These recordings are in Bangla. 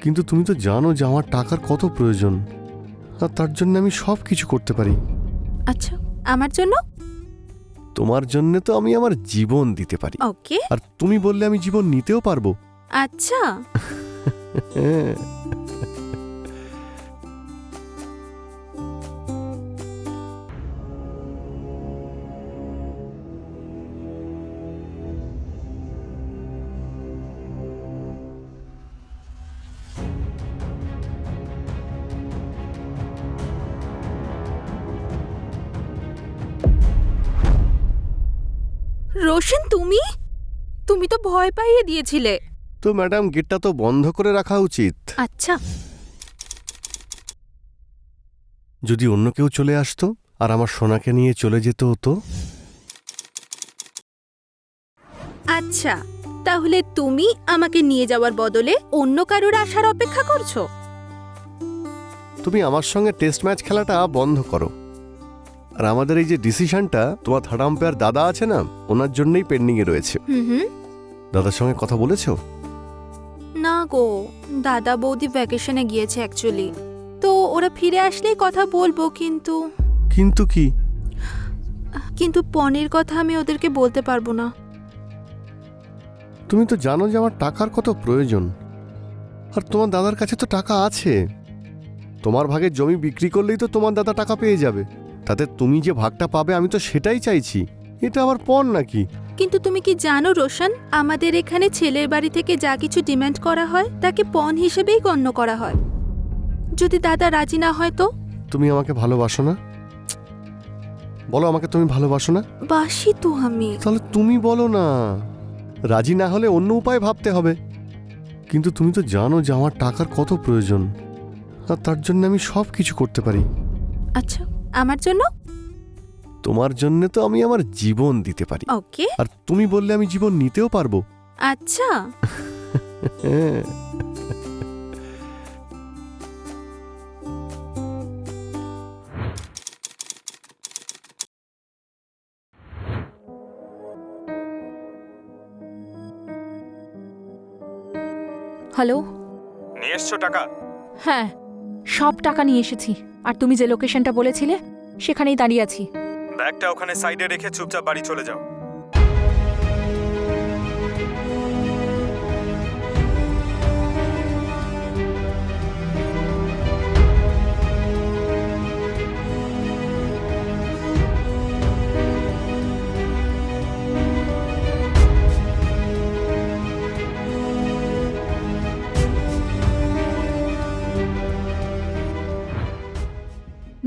কিন্তু তুমি তো জানো যে আমার টাকার কত প্রয়োজন, আর তার জন্য আমি সব কিছু করতে পারি। আচ্ছা, আমার জন্য? তোমার জন্য তো আমি আমার জীবন দিতে পারি। ওকে। আর তুমি বললে আমি জীবন নিতেও পারবো। আচ্ছা, হ্যাঁ। রোশন, তুমি তুমি তো ভয় পাইয়ে দিয়েছিলে। তো ম্যাডাম, গেটটা তো বন্ধ করে রাখা উচিত। আচ্ছা, যদি অন্য কেউ চলে আসতো আর আমার সোনাকে নিয়ে চলে যেত হতো। আচ্ছা, তাহলে তুমি আমাকে নিয়ে যাওয়ার বদলে অন্য কারোর আসার অপেক্ষা করছো? তুমি আমার সঙ্গে টেস্ট ম্যাচ খেলাটা বন্ধ করো। আর আমাদের এই যে ডিসিশনটা, তোমার থার্ড আম্পায়ার দাদা আছে না, ওনার জন্যই পেন্ডিং এ রয়েছে। হুম। দাদার সঙ্গে কথা বলেছো? না গো, দাদা বৌদি ভ্যাকেশনে গিয়েছে অ্যাকচুয়ালি। তো ওরা ফিরে আসলেই কথা বলবো, কিন্তু কিন্তু কি? পনের কথা আমি ওদেরকে বলতে পারবো না। তুমি তো জানো যে আমার টাকার কত প্রয়োজন, আর তোমার দাদার কাছে তো টাকা আছে। তোমার ভাগের জমি বিক্রি করলেই তো তোমার দাদা টাকা পেয়ে যাবে। তাতে তুমি যে ভাগটা পাবে, আমি তো সেটাই চাইছি। এটা আবার পণ নাকি? কিন্তু তুমি কি জানো রোশন, আমাদের এখানে ছেলের বাড়ি থেকে যা কিছু ডিমান্ড করা হয় তাকে পণ হিসেবেই গণ্য করা হয়। যদি দাদা রাজি না হয় তো? তুমি আমাকে ভালোবাসো না? বলো, আমাকে তুমি ভালোবাসো না? বাসি তো আমি। তাহলে তুমি বলো না। রাজি না হলে অন্য উপায় ভাবতে হবে। কিন্তু তুমি তো জানো যে আমার টাকার কত প্রয়োজন, আর তার জন্য আমি সব কিছু করতে পারি। আচ্ছা, আমার জন্য? তোমার জন্য তো আমি আমার জীবন দিতে পারি। ওকে। আর তুমি বললে আমি জীবন নিতেও পারবো। আচ্ছা, হ্যাঁ। হ্যালো। নিয়ে এসছো টাকা? হ্যাঁ, সব টাকা নিয়ে এসেছি। আর তুমি যে লোকেশনটা বলেছিলে সেখানেই দাঁড়িয়ে আছি। ব্যাগটা ওখানে সাইডে রেখে চুপচাপ বাড়ি চলে যাও।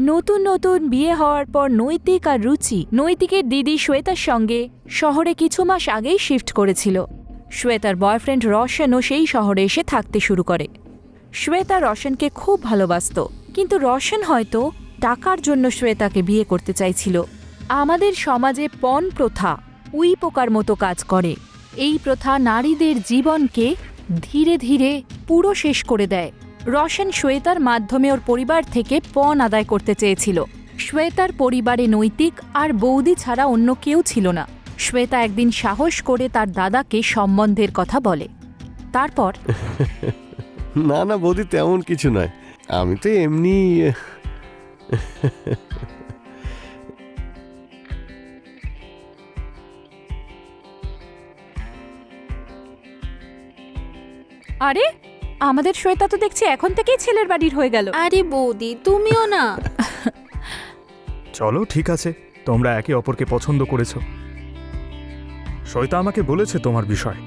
নতুন নতুন বিয়ে হওয়ার পর নৈতিক আর রুচি নৈতিকের দিদি শ্বেতার সঙ্গে শহরে কিছু মাস আগেই শিফট করেছিল। শ্বেতার বয়ফ্রেন্ড রশনও সেই শহরে এসে থাকতে শুরু করে। শ্বেতা রশনকে খুব ভালোবাসত, কিন্তু রশন হয়তো টাকার জন্য শ্বেতাকে বিয়ে করতে চাইছিল। আমাদের সমাজে পণ প্রথা উই পোকার মতো কাজ করে। এই প্রথা নারীদের জীবনকে ধীরে ধীরে পুরো শেষ করে দেয়। রশন শ্বেতার মাধ্যমে ওর পরিবার থেকে পণ আদায় করতে চেয়েছিল। শ্বেতার পরিবারে নৈতিক আর বৌদি ছাড়া অন্য কেউ ছিল না। শ্বেতা একদিন সাহস করে তার দাদাকে সম্বন্ধের কথা বলে। তারপর না না বৌদি, তেমন কিছু নয়। আমি তো এমনি। আরে, আমাদের শ্বেতা তো দেখছি এখন থেকেই ছেলের বাড়ির হয়ে গেল। আরে বৌদি, তুমিও না। চলো, ঠিক আছে, তোমরা একে অপরকে পছন্দ করেছো। শ্বেতা আমাকে বলেছে তোমার বিষয়।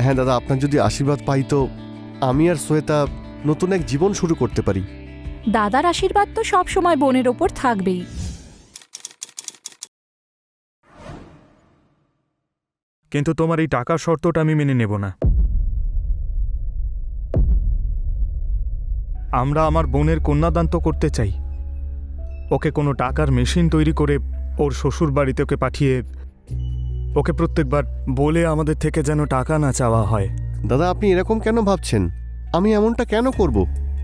হ্যাঁ দাদা, আপনার যদি আশীর্বাদ পাই তো আমি আর শ্বেতা নতুন এক জীবন শুরু করতে পারি। দাদার আশীর্বাদ তো সব সময় বোনের ওপর থাকবেই। কিন্তু তোমার এই টাকার শর্তটা আমি মেনে নেব না। আমরা আমার বোনের কন্যাদান তো করতে চাই। ওকে কোনো টাকার মেশিন তৈরি করে ওর শ্বশুর বাড়িতে ওকে পাঠিয়ে ওকে প্রত্যেকবার বলে আমাদের থেকে যেন টাকা না চাওয়া হয়। দাদা, আপনি এরকম কেন ভাবছেন? আমি এমনটা কেন করব?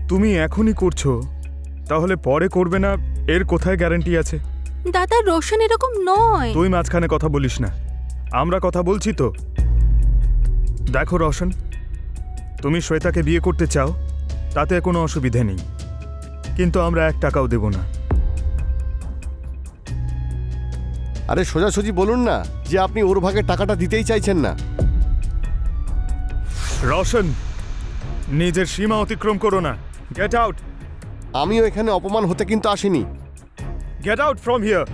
তুমি এখনই করছো, তাহলে পরে করবে না এর কোথায় গ্যারান্টি আছে? দাদা, রোশন এরকম নয়। তুই মাঝখানে কথা বলিস না, আমরা কথা বলছি তো। দেখো রোশন, তুমি শ্বেতাকে বিয়ে করতে চাও, তাতে কোনো অসুবিধে নেই, কিন্তু আমরা 1 টাকাও দেব না। আরে সোজাসুজি বলুন না যে আপনি ওর ভাগে টাকাটা দিতেই চাইছেন না। রোশন, নিজের সীমা অতিক্রম করো না। গেট আউট, আমিও এখানে অপমান হতে কিন্তু আসিনি। Get out from here.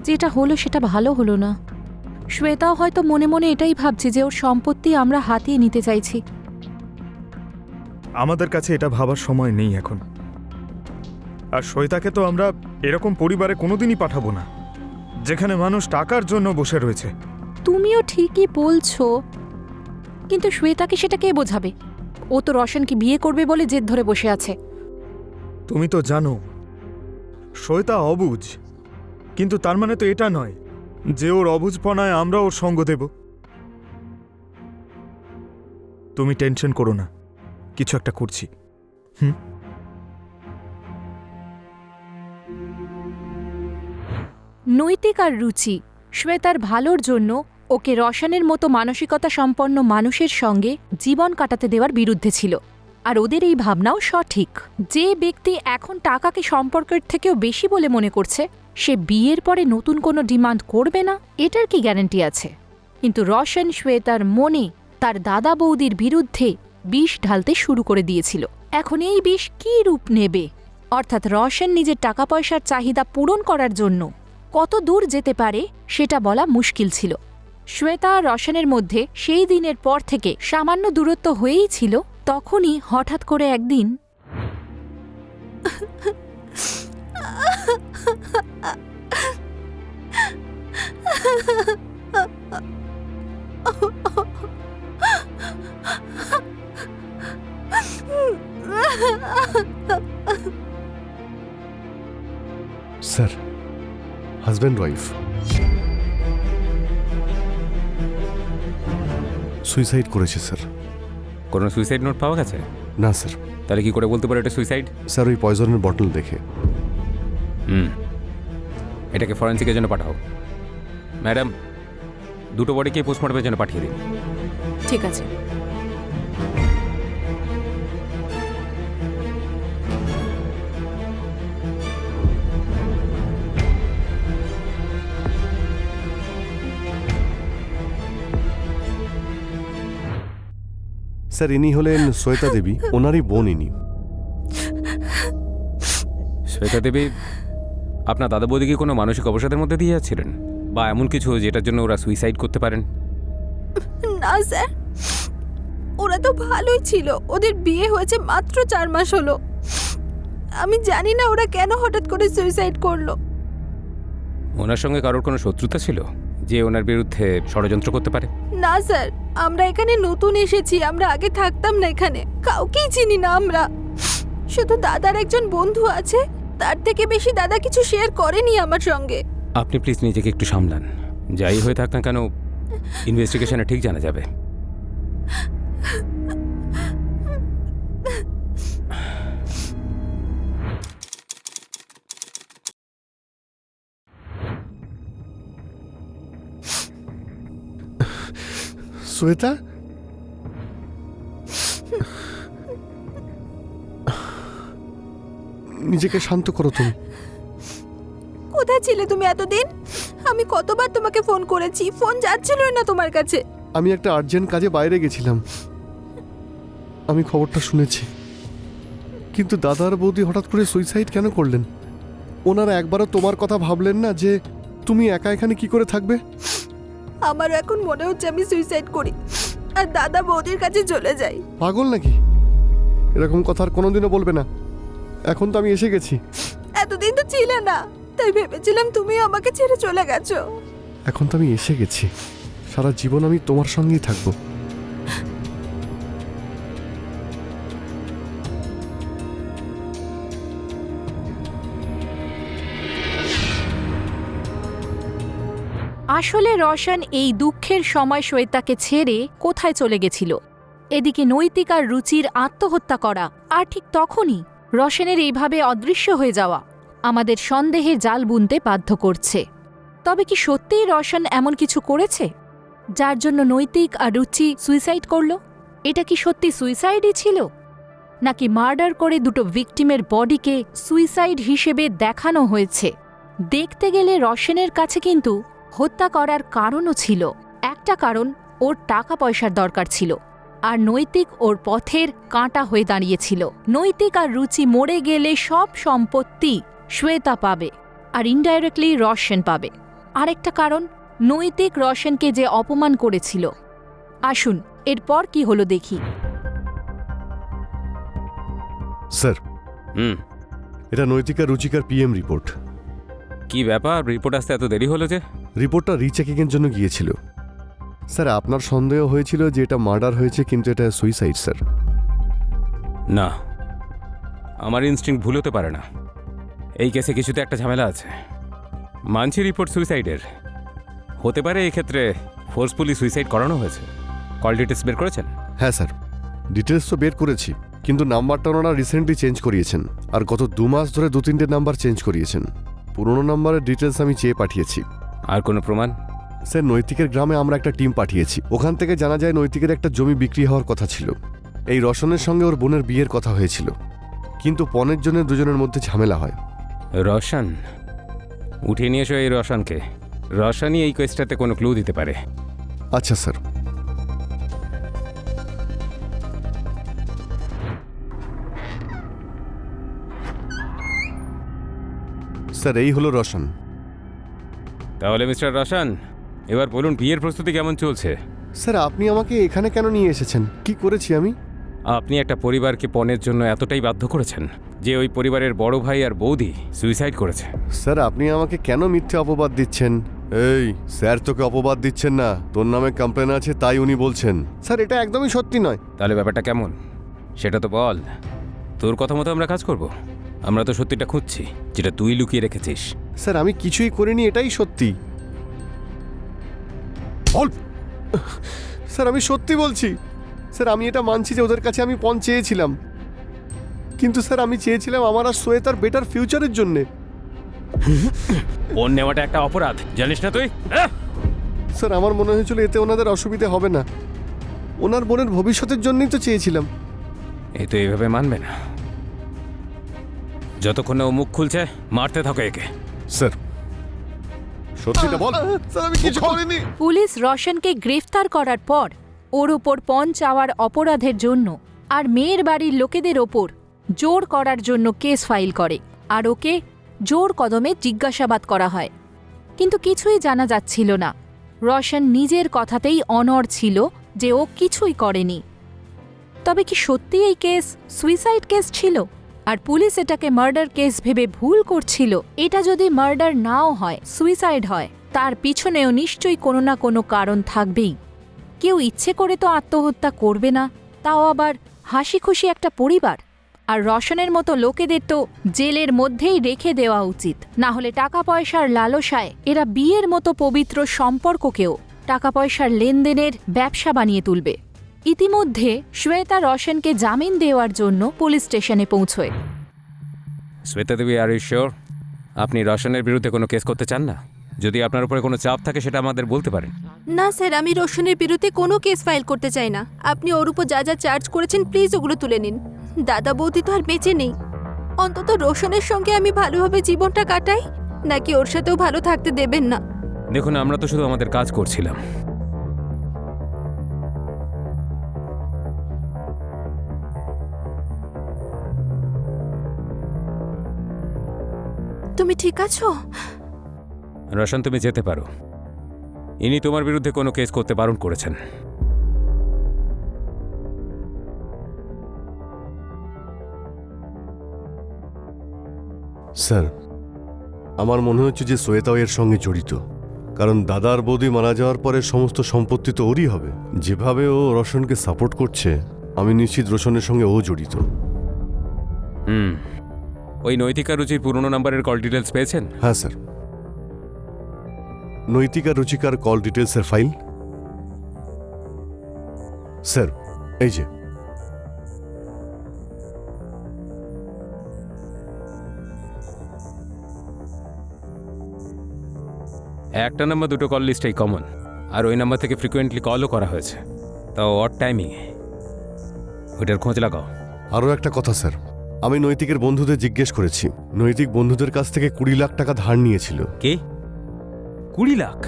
যেটা হলো সেটা ভালো হলো না। শ্বেতাও হয়তো মনে মনে এটাই ভাবছে যে ওর সম্পত্তি আমরা হাতিয়ে নিতে চাইছি। আমাদের কাছে এটা ভাবার সময় নেই এখন। আর শ্বেতাকে তো আমরা এরকম পরিবারে কোনোদিনই পাঠাবো না, যেখানে মানুষ টাকার জন্য বসে রয়েছে। তুমিও ঠিকই বলছো, কিন্তু শ্বেতাকে সেটা কে বোঝাবে? ও তো রোশনকে বিয়ে করবে বলে জেদ ধরে বসে আছে। তুমি তো জানো শ্বেতা অবুঝ, কিন্তু তার মানে তো এটা নয় যে ওর অবুঝপনায় আমরা ওর সঙ্গ দেব। তুমি টেনশন করো না, কিছু একটা করছি। নৈতিক আর রুচি শ্বেতার ভালোর জন্য ওকে রোশনের মতো মানসিকতা সম্পন্ন মানুষের সঙ্গে জীবন কাটাতে দেওয়ার বিরুদ্ধে ছিল। আর ওদের এই ভাবনাও সঠিক। যে ব্যক্তি এখন টাকাকে সম্পর্কের থেকেও বেশি বলে মনে করছে, সে বিয়ের পরে নতুন কোনো ডিমান্ড করবে না, এটার কি গ্যারান্টি আছে? কিন্তু রোশন শ্বেতার মনে তার দাদা বৌদির বিরুদ্ধে বিষ ঢালতে শুরু করে দিয়েছিল। এখন এই বিষ কী রূপ নেবে? অর্থাৎ রোশন নিজের টাকা পয়সার চাহিদা পূরণ করার জন্য কত দূর যেতে পারে সেটা বলা মুশকিল ছিল। শ্বেতা আর রোশনের মধ্যে সেই দিনের পর থেকে সামান্য দূরত্ব হয়েই ছিল। তখনই হঠাৎ করে একদিন স্যার, হাজব্যান্ড ওয়াইফ সুইসাইড করেছে স্যার। কোনো সুইসাইড নোট পাওয়া গেছে? না স্যার। তাহলে কি করে বলতে পারো এটা সুইসাইড? স্যার, ওই পয়জনের বটল দেখে। এটাকে ফরেন্সিকের জন্য পাঠাও। ম্যাডাম, 2টো বডিকে পোস্টমর্টমের জন্য পাঠিয়ে দিন। ঠিক আছে। স্যার, ইনি হলেন শ্বেতা দেবী, ওনারই বোন ইনি। শ্বেতা দেবী আপনার দাদা বৌদিকে কোনো মানসিক অবসাদের মধ্যে দিয়ে যাচ্ছিলেন, বা এমন কিছু যেটার জন্য ওরা সুইসাইড করতে পারেন? না স্যার, ওরা তো ভালোই ছিল। ওদের বিয়ে হয়েছে মাত্র 4 মাস হলো। আমি জানি না ওরা কেন হঠাৎ করে সুইসাইড করলো। ওনার সঙ্গে কারোর কোনো শত্রুতা ছিল যে ওনার বিরুদ্ধে ষড়যন্ত্র করতে পারে? না স্যার, আমরা এখানে নতুন এসেছি, আমরা আগে থাকতাম না এখানে, কাউকেই চিনি না আমরা। শুধু দাদার একজন বন্ধু আছে, তার থেকে বেশি দাদা কিছু শেয়ার করেনি আমার সঙ্গে। আপনি প্লিজ নিজেকে একটু সামলান। যাই হয়ে থাক না কেন, ইনভেস্টিগেশনে ঠিক জানা যাবে। শ্বেতা, নিজেকে শান্ত করো তুমি। কোথায় ছিলে তুমি এতদিন? আমি কতবার তোমাকে ফোন করেছি, ফোন যাচ্ছিল না তোমার কাছে। আমি একটা আর্জেন্ট কাজে বাইরে গেছিলাম, আমি খবরটা শুনেছি। কিন্তু দাদার বৌদি হঠাৎ করে সুইসাইড কেন করলেন? ওনারা একবারও তোমার কথা ভাবলেন না যে তুমি একা এখানে কি করে থাকবে? আমারও এখন মনে হচ্ছে আমি সুইসাইড করি আর দাদা বৌদির কাছে চলে যাই। পাগল নাকি? এরকম কথা আর কোনোদিনও বলবে না। এখন তো আমি এসে গেছি। এতদিন তো ছিলে না, তাই ভেবেছিলাম তুমি আমাকে ছেড়ে চলে গেছো। এখন তো আমি এসে গেছি, সারা জীবন আমি তোমার সঙ্গেই থাকবো। আসলে রোশন এই দুঃখের সময় শ্বেতাকে ছেড়ে কোথায় চলে গেছিল। এদিকে নৈতিক আর রুচির আত্মহত্যা করা, আর ঠিক তখনই রোশনের এইভাবে অদৃশ্য হয়ে যাওয়া আমাদের সন্দেহের জাল বুনতে বাধ্য করছে। তবে কি সত্যিই রোশন এমন কিছু করেছে যার জন্য নৈতিক আর রুচি সুইসাইড করল? এটা কি সত্যি সুইসাইডই ছিল, নাকি মার্ডার করে দুটো ভিকটিমের বডিকে সুইসাইড হিসেবে দেখানো হয়েছে? দেখতে গেলে রোশনের কাছে কিন্তু হত্যা করার কারণও ছিল। একটা কারণ, ওর টাকা পয়সার দরকার ছিল, আর নৈতিক ওর পথের কাঁটা হয়ে দাঁড়িয়েছিল। নৈতিক আর রুচি মরে গেলে সব সম্পত্তি শ্বেতা পাবে, আর ইনডাইরেক্টলি রোশন পাবে। আরেকটা কারণ, নৈতিক রোশনকে যে অপমান করেছিল। আসুন এরপর কি হলো দেখি। স্যার, হুম, এটা নৈতিকা রুচিকার পিএম রিপোর্ট। কি ব্যাপার, রিপোর্ট আসতে এত দেরি হলো যে? রিপোর্টটা রিচেকিংয়ের জন্য গিয়েছিল। স্যার, আপনার সন্দেহ হয়েছিল যে এটা মার্ডার হয়েছে, কিন্তু এটা সুইসাইড স্যার। না, আমার ইনস্টিংক্ট ভুল হতে পারে না। এই কেসে কিছুতে একটা ঝামেলা আছে। মানছি রিপোর্ট সুইসাইডের হতে পারে, এক্ষেত্রে ফোর্সফুলি সুইসাইড করানো হয়েছে। কল ডিটেলস বের করেছেন? হ্যাঁ স্যার, ডিটেলস তো বের করেছি, কিন্তু নাম্বারটা ওনারা রিসেন্টলি চেঞ্জ করিয়েছেন, আর গত 2 মাস ধরে 2-3টে নাম্বার চেঞ্জ করিয়েছেন। পুরোনো নাম্বারের ডিটেলস আমি চেয়ে পাঠিয়েছি। আর কোনো প্রমাণ? স্যার, নৈতিকের গ্রামে আমরা একটা টিম পাঠিয়েছি। ওখান থেকে জানা যায় নৈতিকের একটা জমি বিক্রি হওয়ার কথা ছিল। এই রোশনের সঙ্গে ওর বোনের বিয়ের কথা হয়েছিল, কিন্তু পনের জন্য দুজনের মধ্যে ঝামেলা হয়। রোশন, উঠিয়ে নিয়ে এসো এই রোশনকে। রোশনই এই কেসটাতে কোনো ক্লু দিতে পারে। আচ্ছা স্যার। স্যার, এই হলো রোশন। তাহলে মিস্টার রোশন, এবার বলুন বিয়ের প্রস্তুতি কেমন চলছে? স্যার, আপনি আমাকে এখানে কেন নিয়ে এসেছেন? কি করেছি আমি? আপনি একটা পরিবারকে পণের জন্য এতটাই বাধ্য করেছেন যে ওই পরিবারের বড় ভাই আর বৌদি সুইসাইড করেছে। স্যার, আপনি আমাকে কেন মিথ্যে অপবাদ দিচ্ছেন? এই স্যার, তোকে অপবাদ দিচ্ছেন না, তোর নামে কমপ্লেন আছে তাই উনি বলছেন। স্যার, এটা একদমই সত্যি নয়। তাহলে ব্যাপারটা কেমন সেটা তো বল। তোর কথা মতো আমরা কাজ করব। আমরা তো সত্যিটা খুঁজছি, যেটা তুই লুকিয়ে রেখেছিস। স্যার, আমি কিছুই করিনি, এটাই সত্যি। বল। স্যার, আমি সত্যি বলছি। স্যার, আমি এটা মানছি যে ওদের কাছে আমি পণ চেয়েছিলাম, কিন্তু স্যার আমি চেয়েছিলাম আমার আর শ্বেতার বেটার ফিউচারের জন্যে। পণ নেওয়াটা একটা অপরাধ, জানিস না তুই? স্যার, আমার মনে হয়েছিল এতে ওনাদের অসুবিধে হবে না। ওনার বোনের ভবিষ্যতের জন্যই তো চেয়েছিলাম। এ তো এইভাবে মানবে না। যতক্ষণ না ও মুখ খুলছে, মারতে থাকো একে। স্যার, সত্যিটা বল। স্যার, আমি কিছু করিনি। পুলিশ রোশনকে গ্রেফতার করার পর ওর ওপর পণ চাওয়ার অপরাধের জন্য আর মেয়ের বাড়ির লোকেদের ওপর জোর করার জন্য কেস ফাইল করে, আর ওকে জোর কদমে জিজ্ঞাসাবাদ করা হয়। কিন্তু কিছুই জানা যাচ্ছিল না। রোশন নিজের কথাতেই অনড় ছিল যে ও কিছুই করেনি। তবে কি সত্যি এই কেস সুইসাইড কেস ছিল, আর পুলিশ এটাকে মার্ডার কেস ভেবে ভুল করছিল? এটা যদি মার্ডার নাও হয়, সুইসাইড হয়, তার পিছনেও নিশ্চয়ই কোনো না কোনো কারণ থাকবেই। কেউ ইচ্ছে করে তো আত্মহত্যা করবে না, তাও আবার হাসি খুশি একটা পরিবার। আর রোশনের মতো লোকেদের তো জেলের মধ্যেই রেখে দেওয়া উচিত, না হলে টাকা পয়সার লালসায় এরা বিয়ের মতো পবিত্র সম্পর্ককেও টাকা পয়সার লেনদেনের ব্যবসা বানিয়ে তুলবে। ইতিমধ্যে শ্বেতা রোশনকে জামিন দেওয়ার জন্য পুলিশ স্টেশনে পৌঁছয়। শ্বেতা দেবী, আর ইউ শিওর আপনি রোশনের বিরুদ্ধে কোনো কেস করতে চান না? যদি আপনার উপরে কোনো চাপ থাকে সেটা আমাদের বলতে পারেন। না স্যার, আমি রোশনের বিরুদ্ধে কোনো কেস ফাইল করতে চাই না। আপনি ওর উপর যা যা চার্জ করেছেন প্লিজ ওগুলো তুলে নিন। দাদা বৌদি তো আর বেঁচে নেই। অন্তত রোশনের সঙ্গে আমি ভালোভাবে জীবনটা কাটাই, নাকি ওর সাথেও ভালো থাকতে দেবেন না? দেখুন, আমরা তো শুধু আমাদের কাজ করছিলাম। তুমি ঠিক আছো? রোশন, তুমি যেতে পারো। ইনি তোমার বিরুদ্ধে কোনো কেস করতে বারণ করেছেন। স্যার, আমার মনে হচ্ছে যে শ্বেতাও এর সঙ্গে জড়িত, কারণ দাদার বৌদি মারা যাওয়ার পরে সমস্ত সম্পত্তি তো ওরই হবে। যেভাবে ও রোশনকে সাপোর্ট করছে, আমি নিশ্চিত রোশনের সঙ্গে ও জড়িত। ওই নৈতিকা রুচির পুরনো নাম্বারের কল ডিটেলস পেয়েছেন? হ্যাঁ স্যার। নৈতিক আর রুচিকার কল ডিটেলসের ফাইল। স্যার, এই যে। একটা নাম্বার দুটো কল লিস্টেই কমন, আর ওই নাম্বার থেকে ফ্রিকোয়েন্টলি কলও করা হয়েছে, তাও অড টাইমিংয়ে। ওইটার খোঁজ লাগাও। আরও একটা কথা স্যার, আমি নৈতিকের বন্ধুদের জিজ্ঞেস করেছি, নৈতিক বন্ধুদের কাছ থেকে 20 লাখ টাকা ধার নিয়েছিল। কে? 20 লাখ?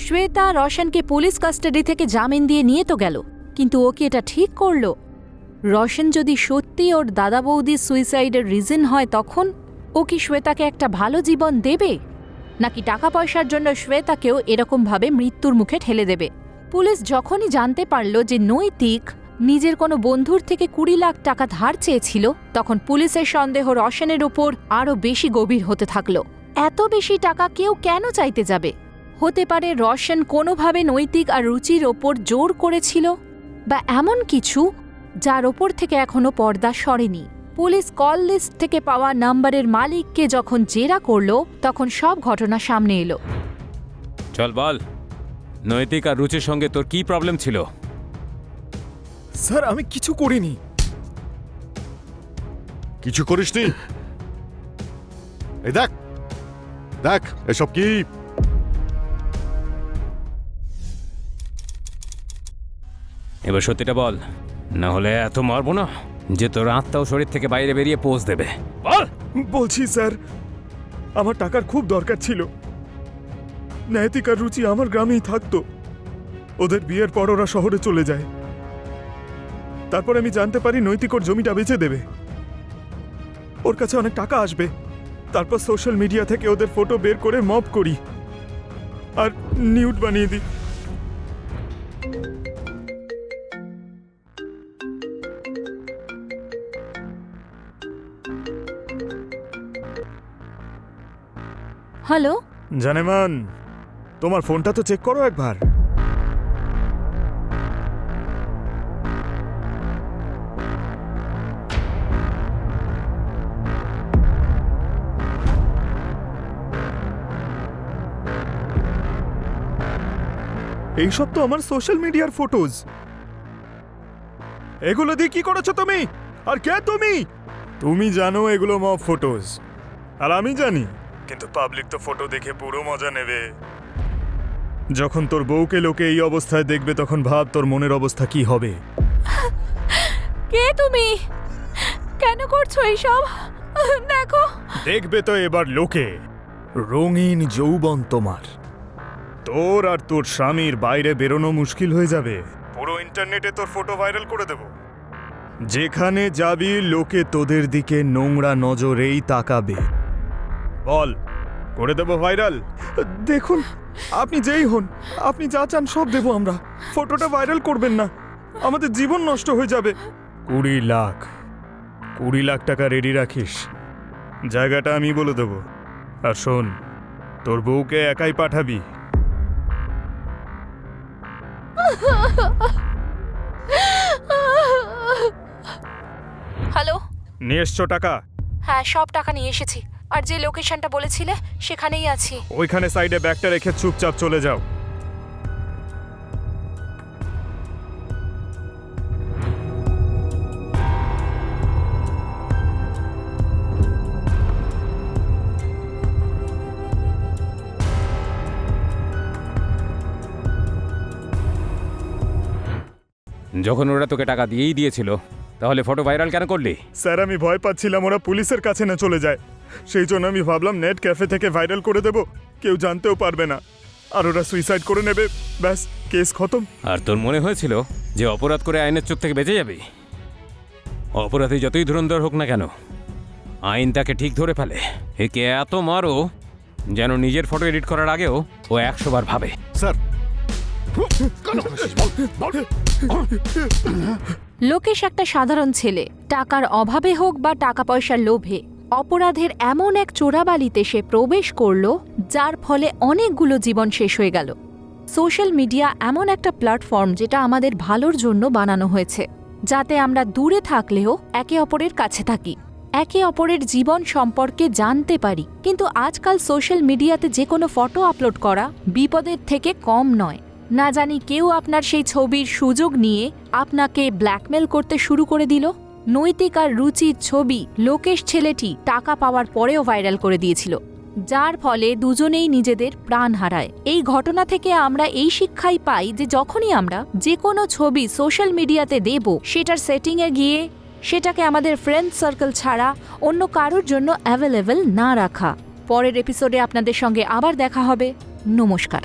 শ্বেতা রোশনকে পুলিশ কাস্টাডি থেকে জামিন দিয়ে নিয়ে তো গেল, কিন্তু ও কি এটা ঠিক করলো? রোশন যদি সত্যি ওর দাদা বৌদির সুইসাইডের রিজন হয়, তখন ও কি শ্বেতাকে একটা ভালো জীবন দেবে, নাকি টাকা পয়সার জন্য শ্বেতাকেও এরকমভাবে মৃত্যুর মুখে ঠেলে দেবে? পুলিশ যখনই জানতে পারল যে নৈতিক নিজের কোনো বন্ধুর থেকে 20 লাখ টাকা ধার চেয়েছিল, তখন পুলিশের সন্দেহ রোশনের উপর আরও বেশি গভীর হতে থাকল। এত বেশি টাকা কেউ কেন চাইতে যাবে? হতে পারে রোশন কোনোভাবে নৈতিক আর রুচির ওপর জোর করেছিল, বা এমন কিছু যার ওপর থেকে এখনো পর্দা সরেনি। পুলিশ কল লিস্ট থেকে পাওয়া নাম্বারের মালিককে যখন জেরা করল, তখন সব ঘটনা সামনে এলো। চল বল, নৈতিক আর রুচির সঙ্গে তোর কি প্রবলেম ছিল? স্যার, আমি কিছু করিনি। কিছু করিসনি? এই দেখ দেখ, এসব কি? এবার সত্যিটা বল, না হলে এত মারবো না যে তোর আত্মাও শরীর থেকে বাইরে বেরিয়ে পোজ দেবে। বল। বলছি স্যার, আমার টাকার খুব দরকার ছিল। নৈতিক আর রুচি আমার গ্রামেই থাকতো। ওদের বিয়ের পর ওরা শহরে চলে যায়। তারপর আমি জানতে পারি নৈতিক ওর জমিটা বেচে দেবে, ওর কাছে অনেক টাকা আসবে। তারপর সোশ্যাল মিডিয়া থেকে ওদের ফটো বের করে মব করি আর নিউড বানিয়ে দিই। হ্যালো, জানেমান, তোমার ফোনটা তো চেক করো একবার। এইসব তো আমার সোশ্যাল মিডিয়ার ফটোজ। এগুলো দিয়ে কি করেছো তুমি? আর কে তুমি? তুমি জানো এগুলো মব ফটোজ, আর আমি জানি, কিন্তু পাবলিক তো ফটো দেখে পুরো মজা নেবে। যখন তোর বউকে লোকে এই অবস্থায় দেখবে, তখন ভাব তোর মনের অবস্থা কি হবে। কে তুমি? কেন করছো এইসব? দেখো। দেখবে তো এবার লোকে, রঙিন যৌবন তোমার। তোর আর তোর স্বামীর বাইরে বেরোনো মুশকিল হয়ে যাবে। পুরো ইন্টারনেটে তোর ফটো ভাইরাল করে দেব। যেখানে যাবি লোকে তোদের দিকে নোংরা নজরেই তাকাবে। বল, করে দেব ভাইরাল? দেখুন, আপনি যেই হন, আপনি যা চান সব দেব আমরা। ফটোটা ভাইরাল করবেন না, আমাদের জীবন নষ্ট হয়ে যাবে। 20 লাখ 20 লাখ টাকা রেডি রাখিস, জায়গাটা আমি বলে দেব। আর শোন, তোর বউকে একাই পাঠাবি। হ্যালো, নিয়ে এসছো টাকা? হ্যাঁ, সব টাকা নিয়ে এসেছি, আর যে লোকেশনটা বলেছিলে সেখানেই আছি। ওইখানে সাইডে ব্যাগটা রেখে চুপচাপ চলে যাও। যখন ওরা তোকে টাকা দিয়েই দিয়েছিল, তাহলে ফটো ভাইরাল কেন করলি? স্যার, আমি ভয় পাচ্ছিলাম ওরা পুলিশের কাছে না চলে যায়, সেই জন্য আমি ভাবলাম নেট ক্যাফে থেকে ভাইরাল করে দেব, কেউ জানতেও পারবে না, আর ওরা সুইসাইড করে নেবে, ব্যাস কেস খতম। আর তোর মনে হয়েছিল যে অপরাধ করে আইনের চোখ থেকে বেঁচে যাবি? অপরাধী যতই ধুরন্ধর হোক না কেন, আইন তাকে ঠিক ধরে ফেলে। একে এত মারো যেন নিজের ফটো এডিট করার আগেও ও 100 বার ভাবে। স্যার, লোকেশ একটা সাধারণ ছেলে। টাকার অভাবে হোক বা টাকা পয়সার লোভে অপরাধের এমন এক চোরাবালিতে সে প্রবেশ করল, যার ফলে অনেকগুলো জীবন শেষ হয়ে গেল। সোশ্যাল মিডিয়া এমন একটা প্ল্যাটফর্ম যেটা আমাদের ভালোর জন্য বানানো হয়েছে, যাতে আমরা দূরে থাকলেও একে অপরের কাছে থাকি। একে অপরের জীবন সম্পর্কে জানতে পারি, কিন্তু আজকাল সোশ্যাল মিডিয়াতে যে কোনো ফটো আপলোড করা বিপদের থেকে কম নয়। না জানি কেউ আপনার সেই ছবির সুযোগ নিয়ে আপনাকে ব্ল্যাকমেল করতে শুরু করে দিল। নৈতিক আর রুচির ছবি লোকেশ ছেলেটি টাকা পাওয়ার পরেও ভাইরাল করে দিয়েছিল, যার ফলে দুজনেই নিজেদের প্রাণ হারায়। এই ঘটনা থেকে আমরা এই শিক্ষাই পাই যে যখনই আমরা যে কোনো ছবি সোশ্যাল মিডিয়াতে দেব, সেটার সেটিংয়ে গিয়ে সেটাকে আমাদের ফ্রেন্ড সার্কেল ছাড়া অন্য কারোর জন্য অ্যাভেলেবল না রাখা। পরের এপিসোডে আপনাদের সঙ্গে আবার দেখা হবে। নমস্কার।